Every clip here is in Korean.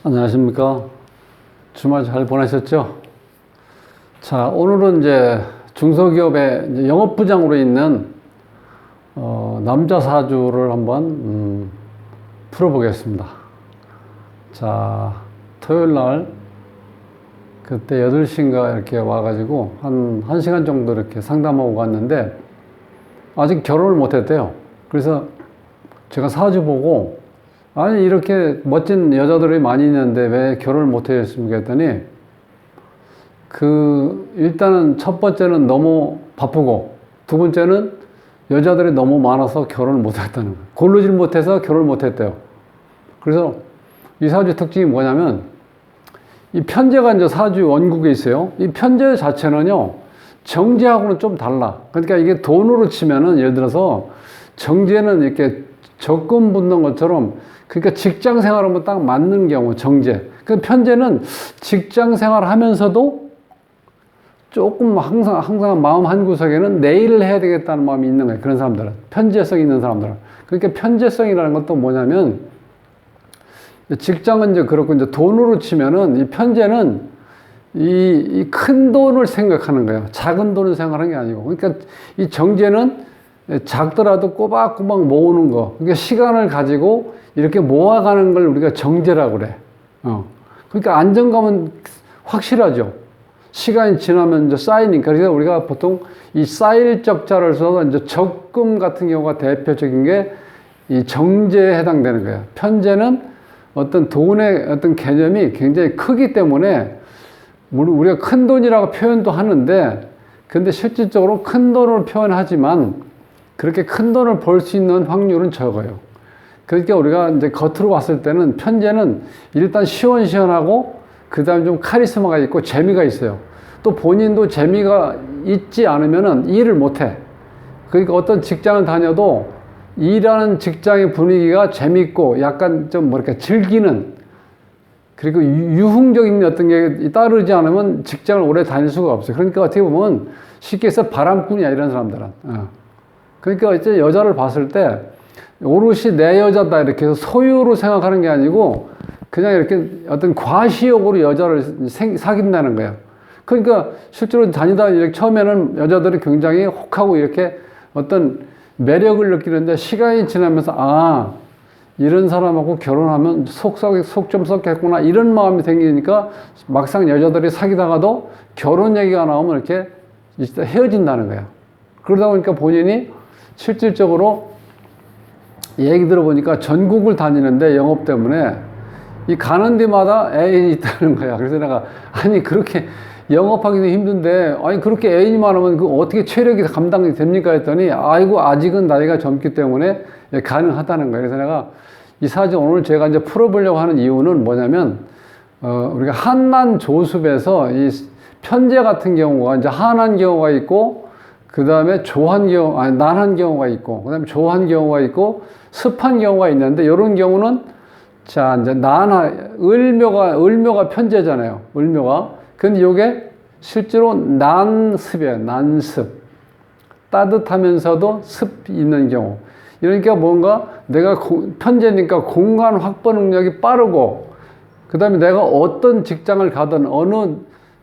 안녕하십니까. 주말 잘 보내셨죠? 자, 오늘은 이제 중소기업의 이제 영업부장으로 있는 남자 사주를 한번 풀어보겠습니다. 자, 토요일 날 그때 8시인가 이렇게 와가지고 한 1시간 정도 이렇게 상담하고 갔는데 아직 결혼을 못 했대요. 그래서 제가 사주 보고 아니 이렇게 멋진 여자들이 많이 있는데 왜 결혼을 못 했습니까 했더니 일단은 첫 번째는 너무 바쁘고 두 번째는 여자들이 너무 많아서 결혼을 못 했다는 거예요. 고르질 못해서 결혼을 못 했대요. 그래서 이 사주 특징이 뭐냐면 이 편제가 이제 사주 원국에 있어요. 이 편제 자체는요 정제하고는 좀 달라. 그러니까 이게 돈으로 치면은 예를 들어서 정제는 이렇게 적금 붙는 것처럼 그러니까 직장 생활하면 딱 맞는 경우 정제. 그 편제는 직장 생활 하면서도 조금 항상 마음 한구석에는 내일을 해야 되겠다는 마음이 있는 거예요. 그런 사람들은. 편제성 있는 사람들은. 그러니까 편제성이라는 것도 뭐냐면 직장은 이제 그렇고 이제 돈으로 치면은 이 편제는 이 큰 돈을 생각하는 거예요. 작은 돈을 생각하는 게 아니고. 그러니까 이 정제는 작더라도 꼬박꼬박 모으는 거. 그러니까 시간을 가지고 이렇게 모아가는 걸 우리가 정제라고 그래. 그러니까 안정감은 확실하죠. 시간이 지나면 이제 쌓이니까. 그래서 우리가 보통 이 쌓일 적자를 써서 이제 적금 같은 경우가 대표적인 게 이 정제에 해당되는 거예요. 편제는 어떤 돈의 어떤 개념이 굉장히 크기 때문에 우리가 큰 돈이라고 표현도 하는데 근데 실질적으로 큰 돈으로 표현하지만 그렇게 큰 돈을 벌 수 있는 확률은 적어요. 그러니까 우리가 이제 겉으로 봤을 때는 편제는 일단 시원시원하고 그 다음에 좀 카리스마가 있고 재미가 있어요. 또 본인도 재미가 있지 않으면은 일을 못 해. 그러니까 어떤 직장을 다녀도 일하는 직장의 분위기가 재밌고 약간 좀 뭐랄까 즐기는 그리고 유흥적인 어떤 게 따르지 않으면 직장을 오래 다닐 수가 없어요. 그러니까 어떻게 보면 쉽게 해서 바람꾼이야 이런 사람들은. 그러니까 이제 여자를 봤을 때 오롯이 내 여자다 이렇게 해서 소유로 생각하는 게 아니고 그냥 이렇게 어떤 과시욕으로 여자를 사귄다는 거예요. 그러니까 실제로 다니다 이렇게 처음에는 여자들이 굉장히 혹하고 이렇게 어떤 매력을 느끼는데 시간이 지나면서 이런 사람하고 결혼하면 속 좀 썩겠구나 이런 마음이 생기니까 막상 여자들이 사귀다가도 결혼 얘기가 나오면 이렇게 헤어진다는 거야. 그러다 보니까 본인이 실질적으로 얘기 들어보니까 전국을 다니는데 영업 때문에 이 가는 데마다 애인이 있다는 거야. 그래서 내가 아니 그렇게 영업하기도 힘든데 아니 그렇게 애인이 많으면 그 어떻게 체력이 감당이 됩니까 했더니 아이고 아직은 나이가 젊기 때문에 가능하다는 거예요. 그래서 내가 이 사주 오늘 제가 이제 풀어보려고 하는 이유는 뭐냐면 우리가 한난 조습에서 이 편제 같은 경우가 이제 한한 경우가 있고 그 다음에 난한 경우가 있고 그 다음에 조한 경우가 있고 습한 경우가 있는데 이런 경우는 자 이제 을묘가 편제잖아요. 을묘가. 근데 이게 실제로 난습이에요. 난습. 따뜻하면서도 습 있는 경우. 이러니까 뭔가 내가 편제니까 공간 확보 능력이 빠르고 그 다음에 내가 어떤 직장을 가든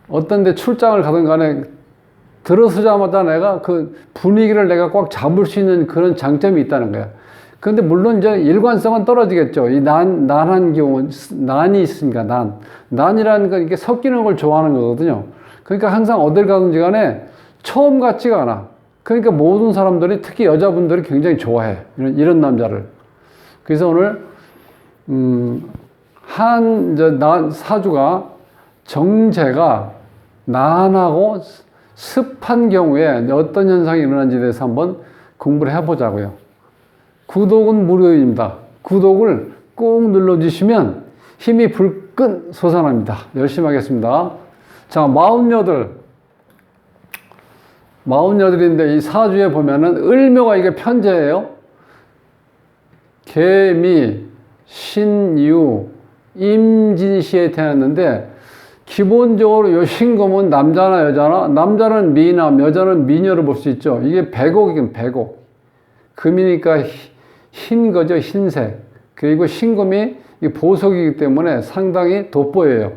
어떤 데 출장을 가든 간에 들어서자마자 내가 그 분위기를 내가 꽉 잡을 수 있는 그런 장점이 있다는 거야. 그런데 물론 이제 일관성은 떨어지겠죠. 이 난한 경우, 난이 있으니까 난이라는 건 이렇게 섞이는 걸 좋아하는 거거든요. 그러니까 항상 어딜 가든지 간에 처음 같지가 않아. 그러니까 모든 사람들이 특히 여자분들이 굉장히 좋아해. 이런 남자를. 그래서 오늘, 사주가 정제가 난하고 습한 경우에 어떤 현상이 일어나는지에 대해서 한번 공부를 해보자고요. 구독은 무료입니다. 구독을 꾹 눌러주시면 힘이 불끈 솟아납니다. 열심히 하겠습니다. 자, 48인데 이 사주에 보면은 을묘가 이게 편제예요. 개미, 신유, 임진시에 태어났는데 기본적으로 요 신금은 남자나 여자나 남자는 미남, 여자는 미녀를 볼 수 있죠. 이게 백옥이긴 백옥. 금이니까 흰 거죠, 흰색. 그리고 신금이 이 보석이기 때문에 상당히 돋보여요.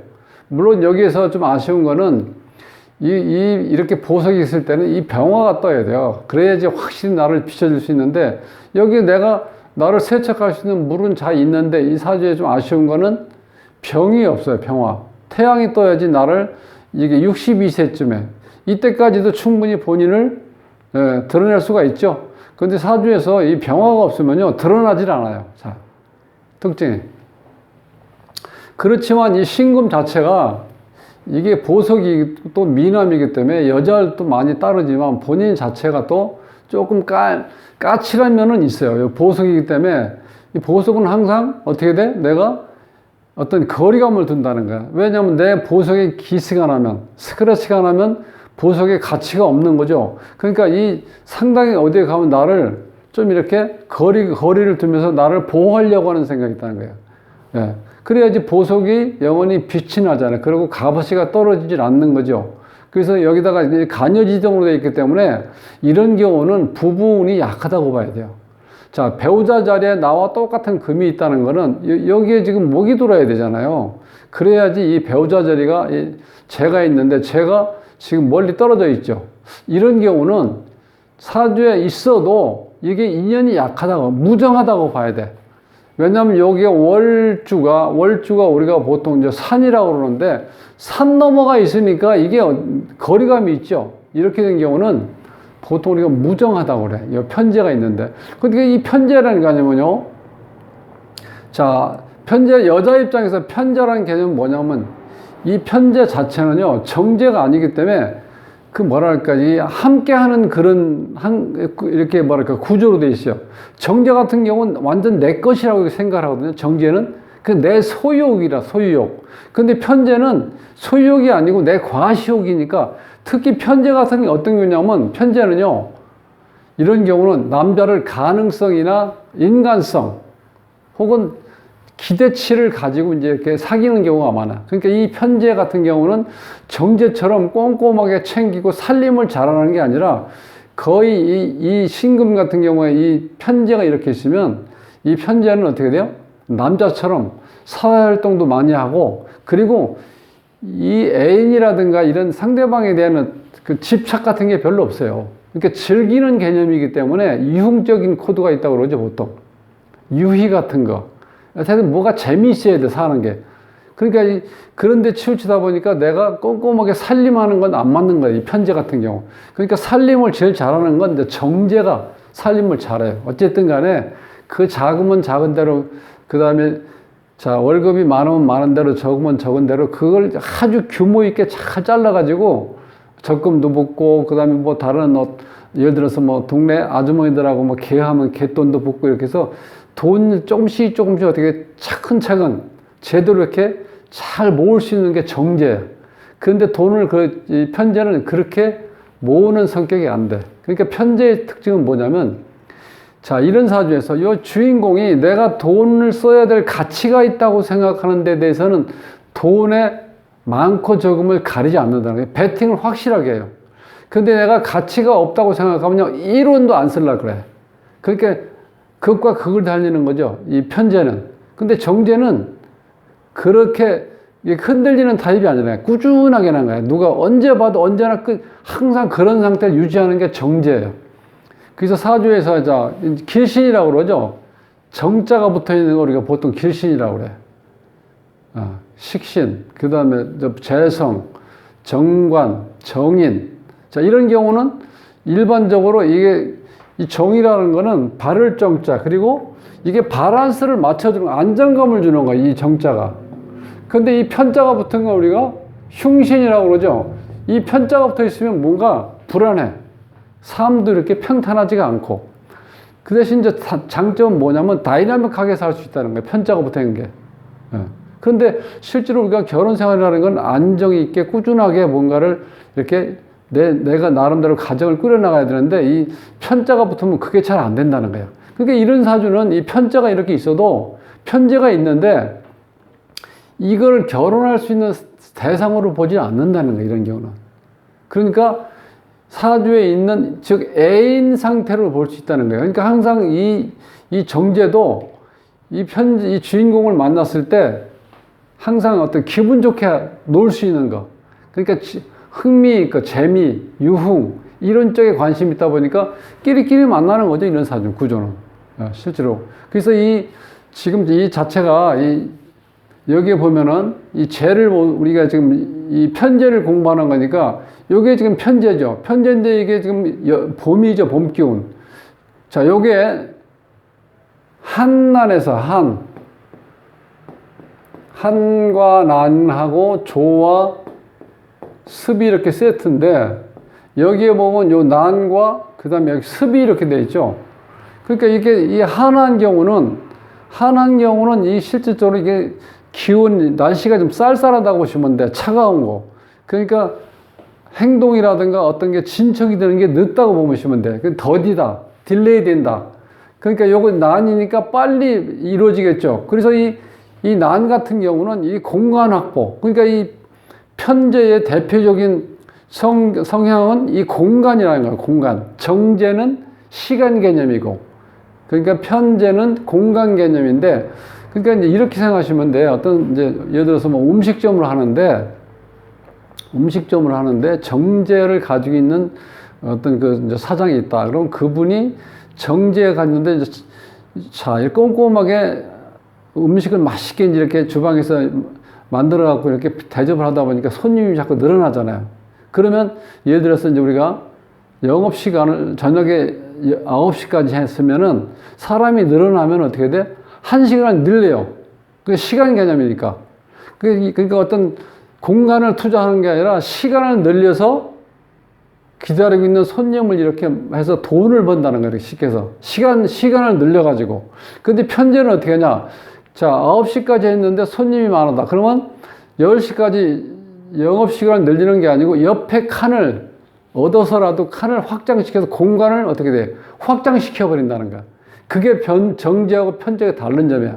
물론 여기에서 좀 아쉬운 거는 이렇게 보석이 있을 때는 이 병화가 떠야 돼요. 그래야지 확실히 나를 비춰줄 수 있는데, 여기 내가 나를 세척할 수 있는 물은 잘 있는데, 이 사주에 좀 아쉬운 거는 병이 없어요. 병화. 태양이 떠야지 나를, 이게 62세쯤에 이때까지도 충분히 본인을 드러낼 수가 있죠. 그런데 사주에서 이 병화가 없으면요, 드러나질 않아요. 자, 특징이. 그렇지만 이 신금 자체가 이게 보석이 또 미남이기 때문에 여자를 또 많이 따르지만 본인 자체가 또 조금 까칠한 면은 있어요. 보석이기 때문에 이 보석은 항상 어떻게 돼? 내가 어떤 거리감을 둔다는 거야. 왜냐하면 내 보석에 기스가 나면, 스크래치가 나면 보석의 가치가 없는 거죠. 그러니까 이 상당히 어디에 가면 나를 좀 이렇게 거리를 두면서 나를 보호하려고 하는 생각이 있다는 거예요. 예. 그래야지 보석이 영원히 빛이 나잖아요. 그리고 값어치가 떨어지질 않는 거죠. 그래서 여기다가 간여지정으로 되어 있기 때문에 이런 경우는 부분이 약하다고 봐야 돼요. 자, 배우자 자리에 나와 똑같은 금이 있다는 거는 여기에 지금 목이 돌아야 되잖아요. 그래야지 이 배우자 자리가 재가 있는데 재가 지금 멀리 떨어져 있죠. 이런 경우는 사주에 있어도 이게 인연이 약하다고, 무정하다고 봐야 돼. 왜냐하면 여기에 월주가 우리가 보통 이제 산이라고 그러는데, 산 넘어가 있으니까 이게 거리감이 있죠. 이렇게 된 경우는 보통 우리가 무정하다고 그래. 이 편제가 있는데. 근데 이 편제라는 게 아니면요. 자, 편제, 여자 입장에서 편제라는 개념은 뭐냐면, 이 편제 자체는요, 정제가 아니기 때문에 그 뭐랄까, 이 함께 하는 그런, 이렇게 뭐랄까, 구조로 돼 있어요. 정제 같은 경우는 완전 내 것이라고 생각을 하거든요. 정제는 그 내 소유욕이라, 소유욕. 근데 편제는 소유욕이 아니고 내 과시욕이니까, 특히 편제 같은 게 어떤 경우냐면, 편제는요, 이런 경우는 남자를 가능성이나 인간성 혹은 기대치를 가지고 이제 이렇게 사귀는 경우가 많아. 그러니까 이 편제 같은 경우는 정제처럼 꼼꼼하게 챙기고 살림을 잘하는 게 아니라, 거의 이 신금 같은 경우에 이 편제가 이렇게 있으면, 이 편제는 어떻게 돼요? 남자처럼 사회활동도 많이 하고, 그리고 이 애인이라든가 이런 상대방에 대한 그 집착 같은 게 별로 없어요. 그러니까 즐기는 개념이기 때문에 유흥적인 코드가 있다고 그러죠, 보통. 유희 같은 거. 하여튼 뭐가 재미있어야 돼, 사는 게. 그러니까 그런데 치우치다 보니까 내가 꼼꼼하게 살림하는 건 안 맞는 거예요, 이 편제 같은 경우. 그러니까 살림을 제일 잘하는 건 이제 정제가 살림을 잘해요. 어쨌든 간에 그 작으면 작은 대로, 그 다음에 자, 월급이 많으면 많은 대로, 적으면 적은 대로, 그걸 아주 규모 있게 잘 잘라가지고 적금도 붓고, 그 다음에 뭐 다른 예를 들어서 뭐 동네 아주머니들하고 뭐 개하면 개돈도 붓고, 이렇게 해서 돈 조금씩 어떻게 차근차근 제대로 이렇게 잘 모을 수 있는 게 정제예요. 그런데 돈을 이 편제는 그렇게 모으는 성격이 안 돼. 그러니까 편제의 특징은 뭐냐면, 자, 이런 사주에서 이 주인공이 내가 돈을 써야 될 가치가 있다고 생각하는 데 대해서는 돈의 많고 적음을 가리지 않는다는 거예요. 베팅을 확실하게 해요. 근데 내가 가치가 없다고 생각하면요, 1원도 안 쓰려고 그래. 그러니까 극과 극을 달리는 거죠, 이 편제는. 근데 정제는 그렇게 흔들리는 타입이 아니라 꾸준하게 하는 거예요. 누가 언제 봐도 언제나 항상 그런 상태를 유지하는 게 정제예요. 그래서 사주에서 길신이라고 그러죠. 정자가 붙어 있는 거 우리가 보통 길신이라고 그래. 식신, 그 다음에 재성, 정관, 정인. 자, 이런 경우는 일반적으로 이 정이라는 거는 바를 정자, 그리고 이게 바란스를 맞춰주는, 안정감을 주는 거야, 이 정자가. 근데 이 편자가 붙은 거 우리가 흉신이라고 그러죠. 이 편자가 붙어 있으면 뭔가 불안해. 삶도 이렇게 평탄하지가 않고. 그 대신 이제 장점은 뭐냐면 다이나믹하게 살 수 있다는 거예요. 편자가 붙어 있는 게. 그런데 실제로 우리가 결혼 생활이라는 건 안정이 있게 꾸준하게 뭔가를 이렇게 내가 나름대로 가정을 꾸려나가야 되는데, 이 편자가 붙으면 그게 잘 안 된다는 거예요. 그러니까 이런 사주는 이 편자가 이렇게 있어도 편제가 있는데 이걸 결혼할 수 있는 대상으로 보지 않는다는 거예요, 이런 경우는. 그러니까 사주에 있는, 즉 애인 상태로 볼 수 있다는 거예요. 그러니까 항상 이 정제도 이 주인공을 만났을 때 항상 어떤 기분 좋게 놀 수 있는 거. 그러니까 흥미, 그 재미, 유흥, 이런 쪽에 관심이 있다 보니까 끼리끼리 만나는 거죠. 이런 사주 구조는. 실제로. 그래서 지금 이 자체가 여기에 보면은 이 재를 우리가 지금 이 편재를 공부하는 거니까 요게 지금 편재죠. 편재인데 이게 지금 봄이죠. 봄 기운. 자, 요게 한난에서 한과 난하고 조와 습이 이렇게 세트인데 여기에 보면 요 난과 그 다음에 여기 습이 이렇게 돼 있죠. 그러니까 이게 이 한한 경우는 이 실질적으로 이게 기온, 날씨가 좀 쌀쌀하다고 보시면 돼. 차가운 거. 그러니까 행동이라든가 어떤 게 진척이 되는 게 늦다고 보시면 돼. 더디다. 딜레이 된다. 그러니까 요거 난이니까 빨리 이루어지겠죠. 그래서 이 난 같은 경우는 이 공간 확보. 그러니까 이 편재의 대표적인 성향은 이 공간이라는 거예요. 공간. 정제는 시간 개념이고. 그러니까 편재는 공간 개념인데, 그러니까 이제 이렇게 생각하시면 돼요. 어떤 이제 예를 들어서 뭐 음식점을 하는데 정제를 가지고 있는 어떤 그 이제 사장이 있다. 그럼 그분이 정제에 갔는데 자, 이렇게 꼼꼼하게 음식을 맛있게 이렇게 주방에서 만들어 갖고 이렇게 대접을 하다 보니까 손님이 자꾸 늘어나잖아요. 그러면 예를 들어서 이제 우리가 영업 시간을 저녁에 9시까지 했으면은 사람이 늘어나면 어떻게 돼? 1시간을 늘려요. 그게 시간 개념이니까. 그러니까 어떤 공간을 투자하는 게 아니라 시간을 늘려서 기다리고 있는 손님을 이렇게 해서 돈을 번다는 거예요. 쉽게 해서. 시간을 늘려가지고. 근데 편제는 어떻게 하냐? 자, 9시까지 했는데 손님이 많았다. 그러면 10시까지 영업시간을 늘리는 게 아니고 옆에 칸을 얻어서라도 칸을 확장시켜서 공간을 어떻게 돼? 확장시켜버린다는 거야. 그게 정제하고 편제가 다른 점이야.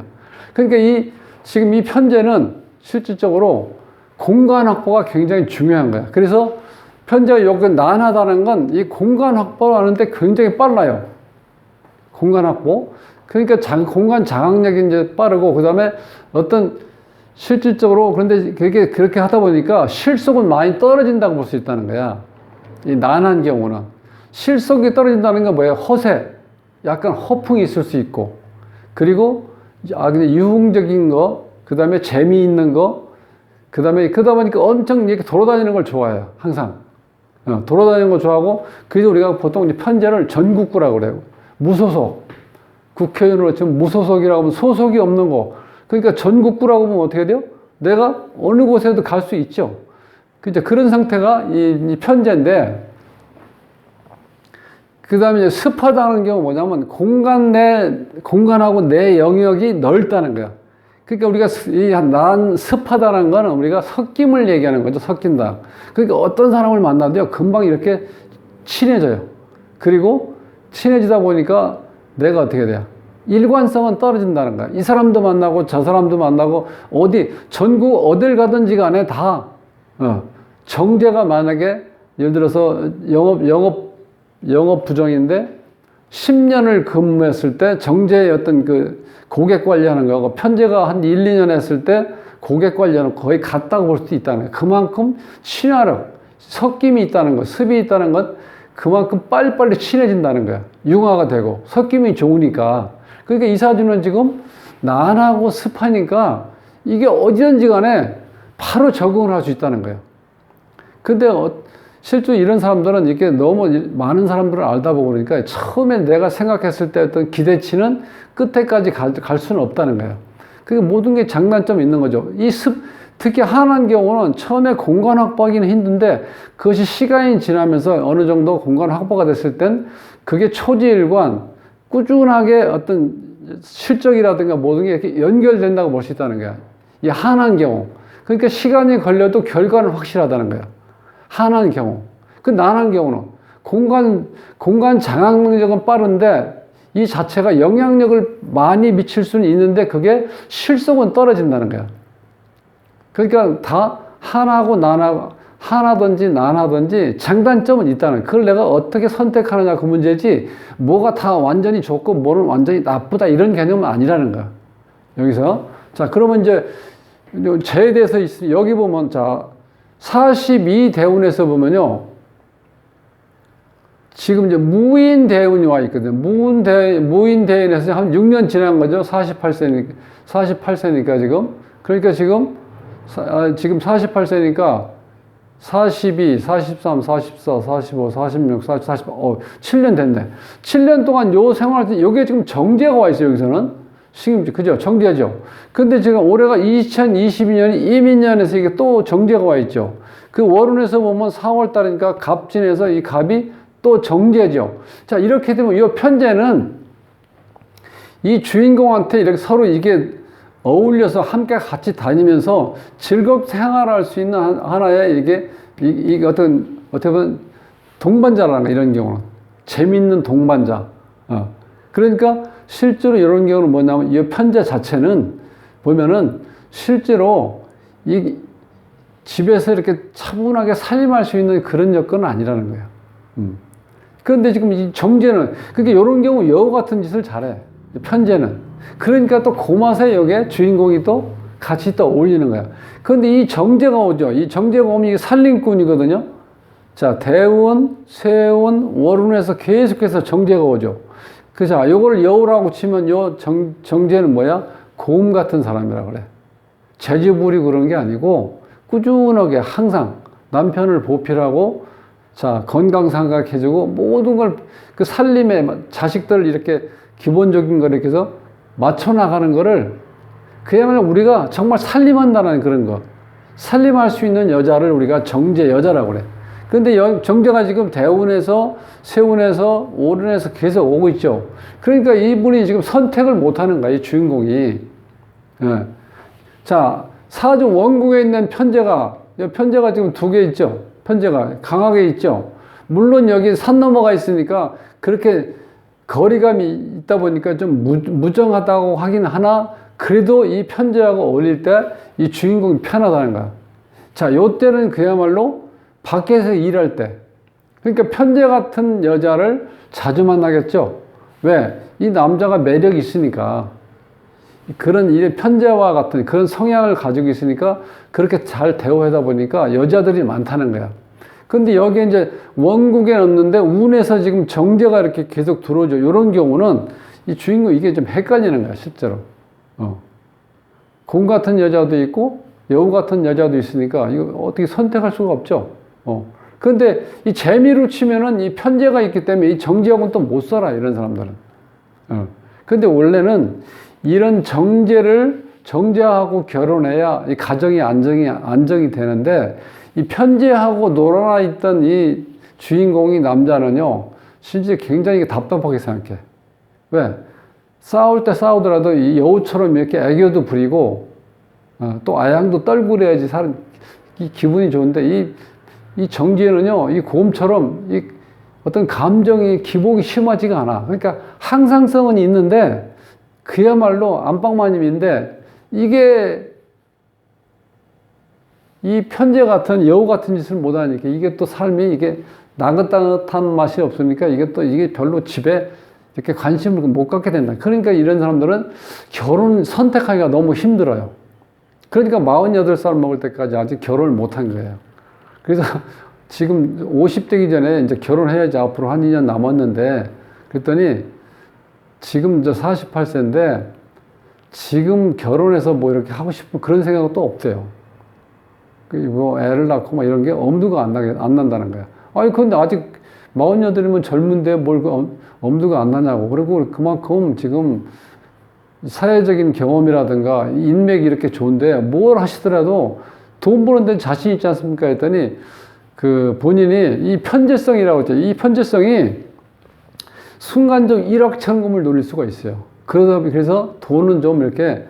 그러니까 지금 이 편제는 실질적으로 공간 확보가 굉장히 중요한 거야. 그래서 편제가 여기 난하다는 건 이 공간 확보를 하는데 굉장히 빨라요. 공간 확보. 그러니까 공간 장악력이 이제 빠르고, 그 다음에 어떤 실질적으로 그런데 그렇게 하다 보니까 실속은 많이 떨어진다고 볼 수 있다는 거야. 이 난한 경우는. 실속이 떨어진다는 건 뭐예요? 허세. 약간 허풍이 있을 수 있고. 그리고 그냥 유흥적인 거, 그 다음에 재미있는 거, 그 다음에 그러다 보니까 엄청 이렇게 돌아다니는 걸 좋아해요. 항상. 돌아다니는 걸 좋아하고, 그래서 우리가 보통 이제 편제를 전국구라고 그래요. 무소속. 국회의원으로 지금 무소속이라고 하면 소속이 없는 거. 그러니까 전국구라고 하면 어떻게 돼요? 내가 어느 곳에도 갈 수 있죠. 그런 상태가 이 편제인데, 그 다음에 이제 습하다는 경우 뭐냐면 공간하고 내 영역이 넓다는 거야. 그러니까 우리가 습하다는 거는 우리가 섞임을 얘기하는 거죠. 섞인다. 그러니까 어떤 사람을 만나도요, 금방 이렇게 친해져요. 그리고 친해지다 보니까 내가 어떻게 돼요? 일관성은 떨어진다는 거야. 이 사람도 만나고 저 사람도 만나고 전국 어딜 가든지 간에 다, 정제가 만약에 예를 들어서 영업 부정인데 10년을 근무했을 때 정제의 어떤 그 고객 관리하는 거하고 편제가 한 1, 2년 했을 때 고객 관리하는 거의 같다고 볼 수도 있다는 거예요. 그만큼 친화력, 섞임이 있다는 것, 습이 있다는 것, 그만큼 빨리빨리 친해진다는 거야. 융화가 되고 섞임이 좋으니까. 그러니까 이 사주는 지금 난하고 습하니까 이게 어디든지 간에 바로 적응을 할 수 있다는 거예요. 근데 실제 이런 사람들은 이렇게 너무 많은 사람들을 알다 보고 그러니까 처음에 내가 생각했을 때 어떤 기대치는 끝에까지 갈 수는 없다는 거예요. 그게 모든 게 장단점이 있는 거죠. 특히 한한 경우는 처음에 공간 확보하기는 힘든데 그것이 시간이 지나면서 어느 정도 공간 확보가 됐을 땐 그게 초지일관, 꾸준하게 어떤 실적이라든가 모든 게 이렇게 연결된다고 볼 수 있다는 거야. 이 한한 경우. 그러니까 시간이 걸려도 결과는 확실하다는 거야. 한한 경우. 난한 경우는 공간 장악 능력은 빠른데 이 자체가 영향력을 많이 미칠 수는 있는데 그게 실속은 떨어진다는 거야. 그러니까 다 하나든지 난하든지 장단점은 있다는 거야. 그걸 내가 어떻게 선택하느냐 그 문제지 뭐가 다 완전히 좋고 뭐는 완전히 나쁘다 이런 개념은 아니라는 거야. 여기서. 자, 그러면 이제 제대해서 여기 보면, 자, 42대운에서 보면요. 지금 이제 무인대운이 와 있거든요. 무인대운에서 한 6년 지난 거죠. 48세니까 지금. 그러니까 지금 48세니까 42, 43, 44, 45, 46, 48, 7년 됐네. 7년 동안 요 생활할 때, 요게 지금 정제가 와 있어요, 여기서는. 그죠? 정제죠. 근데 지금 올해가 2022년이 이민년에서 이게 또 정제가 와 있죠. 그 월운에서 보면 4월 달이니까 갑진에서 이 갑이 또 정제죠. 자, 이렇게 되면 이 편제는 이 주인공한테 이렇게 서로 이게 어울려서 함께 같이 다니면서 즐겁게 생활할 수 있는 하나의 이게 어떻게 보면 동반자라는 거, 이런 경우는. 재밌는 동반자. 그러니까 실제로 이런 경우는 뭐냐면 이 편제 자체는 보면은 실제로 이 집에서 이렇게 차분하게 살림할 수 있는 그런 여건은 아니라는 거예요. 그런데 지금 이 정제는, 그러니까 이런 경우 여우 같은 짓을 잘해. 편제는. 그러니까 또 그 맛에 여기에 주인공이 또 같이 또 어울리는 거야. 그런데 이 정제가 오죠. 이 정제가 오면 이게 살림꾼이거든요. 자, 대운, 세운, 월운에서 계속해서 정제가 오죠. 그래서 요거를 여우라고 치면 요 정제는 뭐야? 고음 같은 사람이라 그래. 재주 부리고 그런 게 아니고 꾸준하게 항상 남편을 보필하고, 자, 건강 생각해주고 모든 걸 그 살림에 자식들 이렇게 기본적인 걸 이렇게 해서 맞춰 나가는 거를 그야말로 우리가 정말 살림한다는 그런 거. 살림할 수 있는 여자를 우리가 정제 여자라고 그래. 근데 정제가 지금 대운에서, 세운에서, 오른에서 계속 오고 있죠. 그러니까 이분이 지금 선택을 못 하는 거야, 이 주인공이. 예. 자, 사주 원국에 있는 편제가 지금 2개 있죠. 편제가 강하게 있죠. 물론 여기 산 넘어가 있으니까 그렇게 거리감이 있다 보니까 좀 무정하다고 하긴 하나, 그래도 이 편제하고 어울릴 때 이 주인공이 편하다는 거야. 자, 요 때는 그야말로 밖에서 일할 때. 그러니까 편제 같은 여자를 자주 만나겠죠. 왜? 이 남자가 매력이 있으니까. 그런 일에 편제와 같은 그런 성향을 가지고 있으니까 그렇게 잘 대우하다 보니까 여자들이 많다는 거야. 근데 여기에 이제 원국에 넣는데 운에서 지금 정제가 이렇게 계속 들어오죠. 이런 경우는 이 주인공 이게 좀 헷갈리는 거야, 실제로. 공 같은 여자도 있고 여우 같은 여자도 있으니까 이거 어떻게 선택할 수가 없죠. 근데 이 재미로 치면은 이 편제가 있기 때문에 이 정제하고는 또 못 살아, 이런 사람들은. 근데 원래는 이런 정제하고 결혼해야 이 가정이 안정이 되는데, 이 편제하고 놀아나 있던 이 주인공이 남자는요, 실제 굉장히 답답하게 생각해. 왜? 싸울 때 싸우더라도 이 여우처럼 이렇게 애교도 부리고, 또 아양도 떨고 그래야지 이 기분이 좋은데, 이 정제는요, 이 곰처럼 이 어떤 감정이 기복이 심하지가 않아. 그러니까 항상성은 있는데, 그야말로 안방마님인데, 이게 이 편제 같은 여우 같은 짓을 못하니까 이게 또 삶이 이게 나긋나긋한 맛이 없으니까 이게 별로 집에 이렇게 관심을 못 갖게 된다. 그러니까 이런 사람들은 결혼 선택하기가 너무 힘들어요. 그러니까 48살 먹을 때까지 아직 결혼을 못 한 거예요. 그래서 지금 50대기 전에 이제 결혼해야지, 앞으로 한 2년 남았는데, 그랬더니 지금 이제 48세인데 지금 결혼해서 뭐 이렇게 하고 싶은 그런 생각은 또 없대요. 뭐 애를 낳고 막 이런 게 엄두가 안 난다는 거야. 아니, 근데 아직 48이면 젊은데 뭘 엄두가 안 나냐고. 그리고 그만큼 지금 사회적인 경험이라든가 인맥이 이렇게 좋은데 뭘 하시더라도 돈 버는 데 자신 있지 않습니까? 했더니 그 본인이 이 편제성이라고 했죠. 이 편제성이 순간적 일확천금을 노릴 수가 있어요. 그래서 돈은 좀 이렇게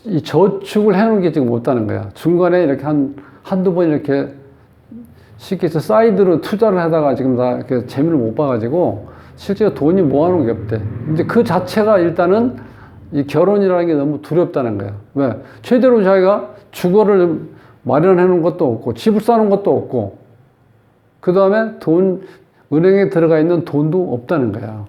이 저축을 해놓은 게 지금 없다는 거야. 중간에 이렇게 한두 번 이렇게 쉽게 해서 사이드로 투자를 하다가 지금 다 이렇게 재미를 못 봐가지고 실제로 돈이 모아놓은 게 없대. 이제 그 자체가 일단은 이 결혼이라는 게 너무 두렵다는 거야. 왜? 최대로 자기가 주거를 마련해 놓은 것도 없고, 집을 사놓은 것도 없고, 그 다음에 은행에 들어가 있는 돈도 없다는 거야.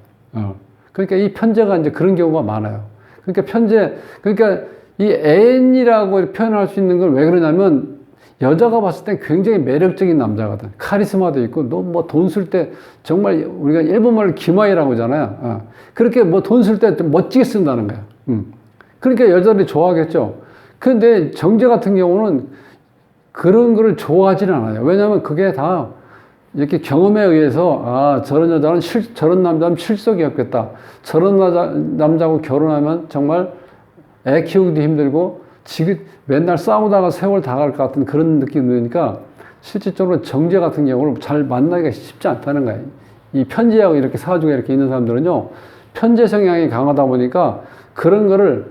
그러니까 이 편제가 이제 그런 경우가 많아요. 그러니까 그러니까 이 N이라고 표현할 수 있는 건 왜 그러냐면 여자가 봤을 때 굉장히 매력적인 남자거든. 카리스마도 있고, 너 뭐 돈 쓸 때 정말 우리가 일본말로 기마이라고 하잖아요. 그렇게 뭐 돈 쓸 때 멋지게 쓴다는 거야. 그러니까 여자들이 좋아하겠죠. 근데 정제 같은 경우는 그런 거를 좋아하지는 않아요. 왜냐하면 그게 다 이렇게 경험에 의해서 저런 여자는 저런 남자는 실속이 없겠다. 저런 남자하고 결혼하면 정말 애 키우기도 힘들고 지금 맨날 싸우다가 세월 다 갈 것 같은 그런 느낌이 드니까 실질적으로 정제 같은 경우는 잘 만나기가 쉽지 않다는 거예요. 이 편제하고 이렇게 사주가 이렇게 있는 사람들은요, 편제 성향이 강하다 보니까 그런 거를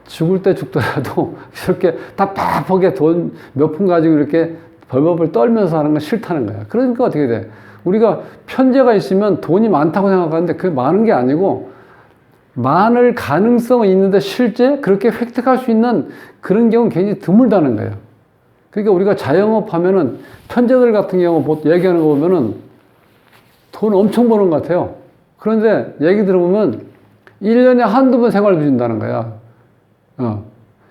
죽을 때 죽더라도 이렇게 답답하게 돈 몇 푼 가지고 이렇게 벌벌벌 떨면서 하는 건 싫다는 거야. 그러니까 어떻게 돼? 우리가 편제가 있으면 돈이 많다고 생각하는데 그게 많은 게 아니고 많을 가능성은 있는데 실제 그렇게 획득할 수 있는 그런 경우는 굉장히 드물다는 거예요. 그러니까 우리가 자영업 하면은 편제들 같은 경우 얘기하는 거 보면은 돈 엄청 버는 것 같아요. 그런데 얘기 들어보면 1년에 한두 번 생활비 준다는 거야.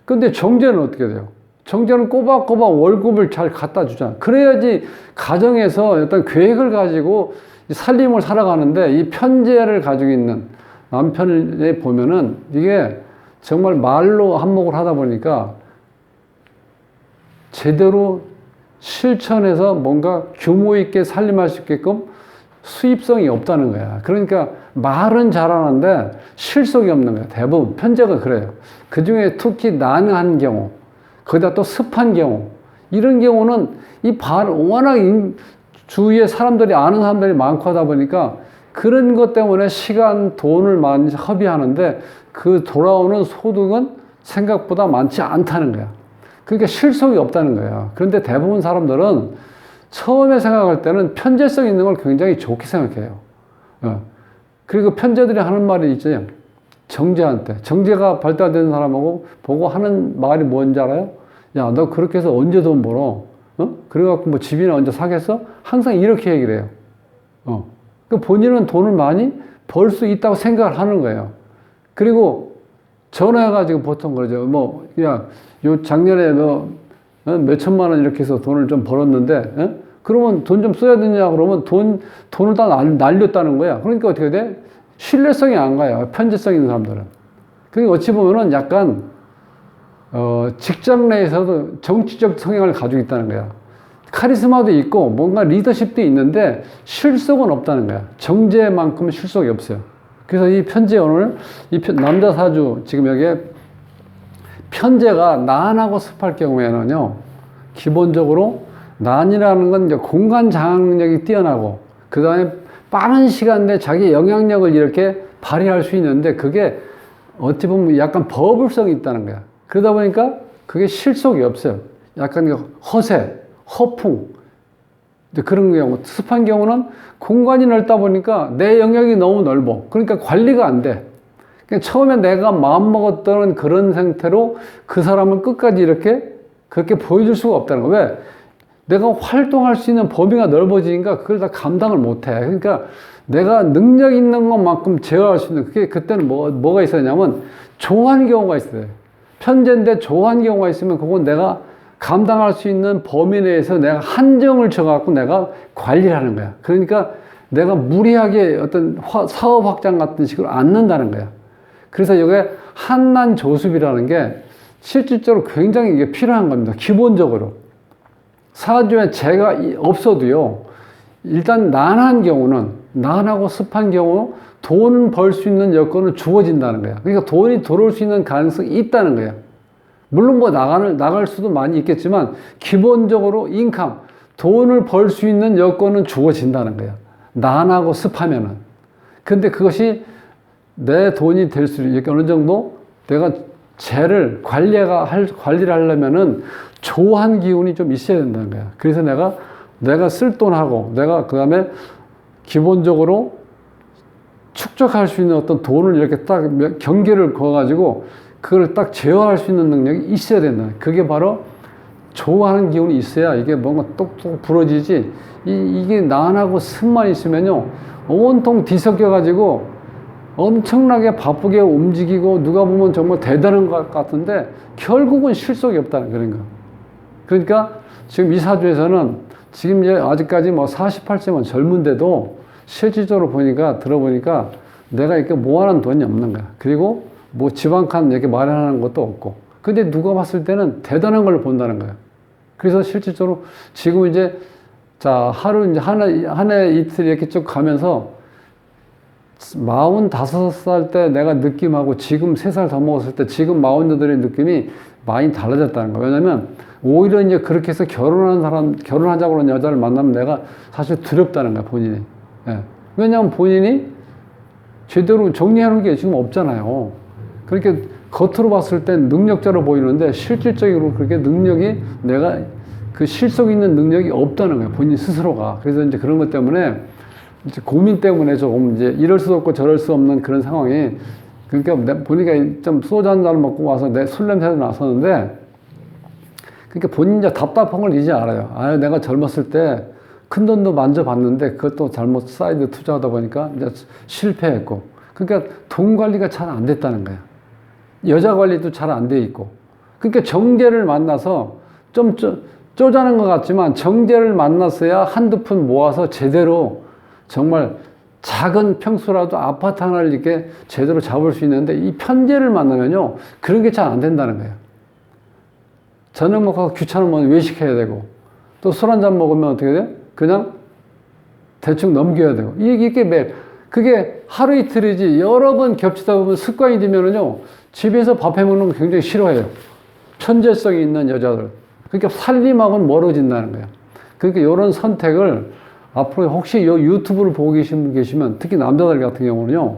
근데 정제는 어떻게 돼요? 정제는 꼬박꼬박 월급을 잘 갖다 주잖아. 그래야지 가정에서 어떤 계획을 가지고 살림을 살아가는데 이 편제를 가지고 있는 남편에 보면은 이게 정말 말로 한몫을 하다 보니까 제대로 실천해서 뭔가 규모 있게 살림할 수 있게끔 수입성이 없다는 거야. 그러니까 말은 잘하는데 실속이 없는 거야. 대부분 편제가 그래요. 그 중에 특히 난한 경우, 거기다 또 습한 경우, 이런 경우는 워낙 주위에 사람들이 아는 사람들이 많고 하다 보니까 그런 것 때문에 시간, 돈을 많이 허비하는데 그 돌아오는 소득은 생각보다 많지 않다는 거야. 그러니까 실속이 없다는 거야. 그런데 대부분 사람들은 처음에 생각할 때는 편제성 있는 걸 굉장히 좋게 생각해요. 그리고 편제들이 하는 말이 있죠. 정제한테. 정제가 발달된 사람하고 보고 하는 말이 뭔지 알아요? 야, 너 그렇게 해서 언제 돈 벌어? 그래갖고 뭐 집이나 언제 사겠어? 항상 이렇게 얘기를 해요. 그 본인은 돈을 많이 벌 수 있다고 생각을 하는 거예요. 그리고 전화해가지고 보통 그러죠. 요 작년에 몇 천만 원 이렇게 해서 돈을 좀 벌었는데, 그러면 돈 좀 써야 되냐? 그러면 돈을 다 날렸다는 거야. 그러니까 어떻게 돼? 신뢰성이 안 가요. 편제성 있는 사람들은. 그러니까 어찌 보면은 약간, 직장 내에서도 정치적 성향을 가지고 있다는 거야. 카리스마도 있고 뭔가 리더십도 있는데 실속은 없다는 거야. 정제만큼 실속이 없어요. 그래서 이 편제 오늘 남자 사주 지금 여기에 편제가 난하고 습할 경우에는요, 기본적으로 난이라는 건 이제 공간 장악력이 뛰어나고 그 다음에 빠른 시간 내에 자기 영향력을 이렇게 발휘할 수 있는데 그게 어찌 보면 약간 버블성이 있다는 거야. 그러다 보니까 그게 실속이 없어요. 약간 허세, 허풍, 그런 경우. 습한 경우는 공간이 넓다 보니까 내 영역이 너무 넓어. 그러니까 관리가 안 돼. 그러니까 처음에 내가 마음먹었던 그런 상태로 그 사람을 끝까지 그렇게 보여줄 수가 없다는 거야. 왜? 내가 활동할 수 있는 범위가 넓어지니까 그걸 다 감당을 못 해. 그러니까 내가 능력 있는 것만큼 제어할 수 있는, 그때는 뭐가 있었냐면 조한 경우가 있어요. 편제인데 조한 경우가 있으면 그건 내가 감당할 수 있는 범위 내에서 내가 한정을 쳐갖고 내가 관리를 하는 거야. 그러니까 내가 무리하게 어떤 사업 확장 같은 식으로 안 넣는다는 거야. 그래서 이게 한난조습이라는 게 실질적으로 굉장히 이게 필요한 겁니다. 기본적으로. 사주에 재가 없어도요, 일단 난한 경우는, 난하고 습한 경우 돈 벌 수 있는 여건은 주어진다는 거야. 그러니까 돈이 들어올 수 있는 가능성이 있다는 거야. 물론 나갈 수도 많이 있겠지만, 기본적으로 인컴, 돈을 벌 수 있는 여건은 주어진다는 거야. 난하고 습하면은. 근데 그것이 내 돈이 될 수 있게 어느 정도 내가 재를 관리를 하려면은 조한 기운이 좀 있어야 된다는 거야. 그래서 내가 쓸 돈하고 내가 그 다음에 기본적으로 축적할 수 있는 어떤 돈을 이렇게 딱 경계를 그어가지고 그걸 딱 제어할 수 있는 능력이 있어야 된다. 그게 바로 조하는 기운이 있어야 이게 뭔가 똑똑 부러지지. 이게 난하고 습만 있으면요, 온통 뒤섞여가지고 엄청나게 바쁘게 움직이고 누가 보면 정말 대단한 것 같은데 결국은 실속이 없다는 그런 거. 그러니까 지금 이 사주에서는 지금 이제 아직까지 뭐 48세면 젊은데도 실질적으로 보니까 들어보니까 내가 이렇게 모아놓은 돈이 없는 거야. 그리고 뭐 집 한 칸 이렇게 마련하는 것도 없고. 근데 누가 봤을 때는 대단한 걸 본다는 거야. 그래서 실질적으로 지금 이제 자 하루 이제 한 해 이틀 이렇게 쭉 가면서 45살 때 내가 느낌하고 지금 3살 더 먹었을 때 지금 48의 느낌이 많이 달라졌다는 거야. 왜냐면 오히려 이제 그렇게 해서 결혼하자고 그런 여자를 만나면 내가 사실 두렵다는 거야, 본인이. 예. 왜냐면 본인이 제대로 정리하는 게 지금 없잖아요. 그렇게 겉으로 봤을 땐 능력자로 보이는데 실질적으로 그렇게 능력이 내가 그 실속 있는 능력이 없다는 거예요. 본인 스스로가. 그래서 이제 그런 것 때문에 이제 고민 때문에 조금 이제 이럴 수도 없고 저럴 수 없는 그런 상황이 그러니까 보니까 좀 소주 한 잔 먹고 와서 내 술 냄새도 났었는데 그러니까 본인 이제 답답한 걸 이제 알아요. 아, 내가 젊었을 때 큰 돈도 만져봤는데 그것도 잘못 사이드 투자하다 보니까 이제 실패했고 그러니까 돈 관리가 잘 안 됐다는 거야. 여자 관리도 잘 안 돼 있고 그러니까 정제를 만나서 좀 쪼자는 것 같지만 정제를 만났어야 한두 푼 모아서 제대로 정말 작은 평수라도 아파트 하나를 이렇게 제대로 잡을 수 있는데 이 편제를 만나면요 그런 게 잘 안 된다는 거예요. 저녁 먹고 귀찮으면 외식해야 되고 또 술 한잔 먹으면 어떻게 돼요? 그냥 대충 넘겨야 되고 이게 매일 그게 하루 이틀이지 여러 번 겹치다 보면 습관이 되면은요 집에서 밥 해먹는 거 굉장히 싫어해요. 천재성이 있는 여자들. 그러니까 살림하고는 멀어진다는 거예요. 그러니까 이런 선택을 앞으로 혹시 이 유튜브를 보고 계신 분 계시면 특히 남자들 같은 경우는요.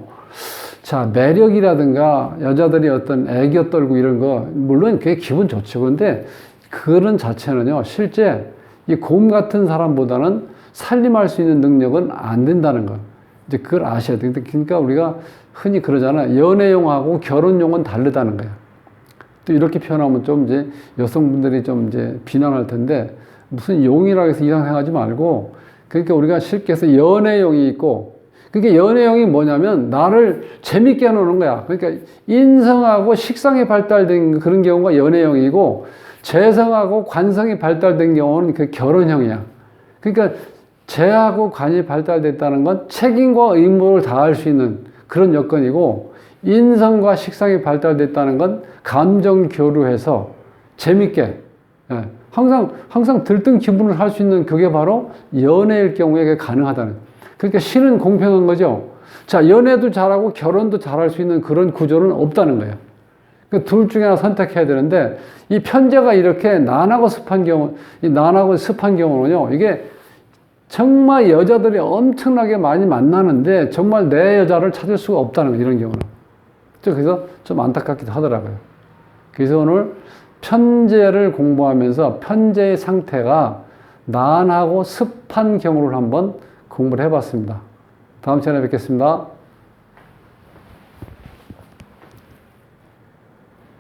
자, 매력이라든가 여자들이 어떤 애교 떨고 이런 거 물론 그게 기분 좋죠. 그런데 그런 자체는요. 실제 이 곰 같은 사람보다는 살림할 수 있는 능력은 안 된다는 거. 이제 그걸 아셔야 돼요. 그러니까 우리가 흔히 그러잖아. 연애용하고 결혼용은 다르다는 거예요. 또 이렇게 표현하면 좀 이제 여성분들이 좀 이제 비난할 텐데 무슨 용이라고 해서 이상 생각하지 말고 그러니까 우리가 쉽게 해서 연애용이 있고 그게 연애용이 뭐냐면 나를 재밌게 해놓는 거야. 그러니까 인성하고 식성이 발달된 그런 경우가 연애용이고 재성하고 관성이 발달된 경우는 그 결혼형이야. 그러니까 재하고 관이 발달됐다는 건 책임과 의무를 다할 수 있는 그런 여건이고 인성과 식성이 발달됐다는 건 감정 교류해서 재밌게 항상 들뜬 기분을 할 수 있는 그게 바로 연애일 경우에 그게 가능하다는 그러니까 신은 공평한 거죠. 자, 연애도 잘하고 결혼도 잘할 수 있는 그런 구조는 없다는 거예요. 그러니까 둘 중에 하나 선택해야 되는데 이 편제가 이렇게 난하고 습한 경우는요. 이게 정말 여자들이 엄청나게 많이 만나는데 정말 내 여자를 찾을 수가 없다는 거예요. 이런 경우는. 그래서 좀 안타깝기도 하더라고요. 그래서 오늘 편제를 공부하면서 편제의 상태가 난하고 습한 경우를 한번 공부를 해봤습니다. 다음 시간에 뵙겠습니다.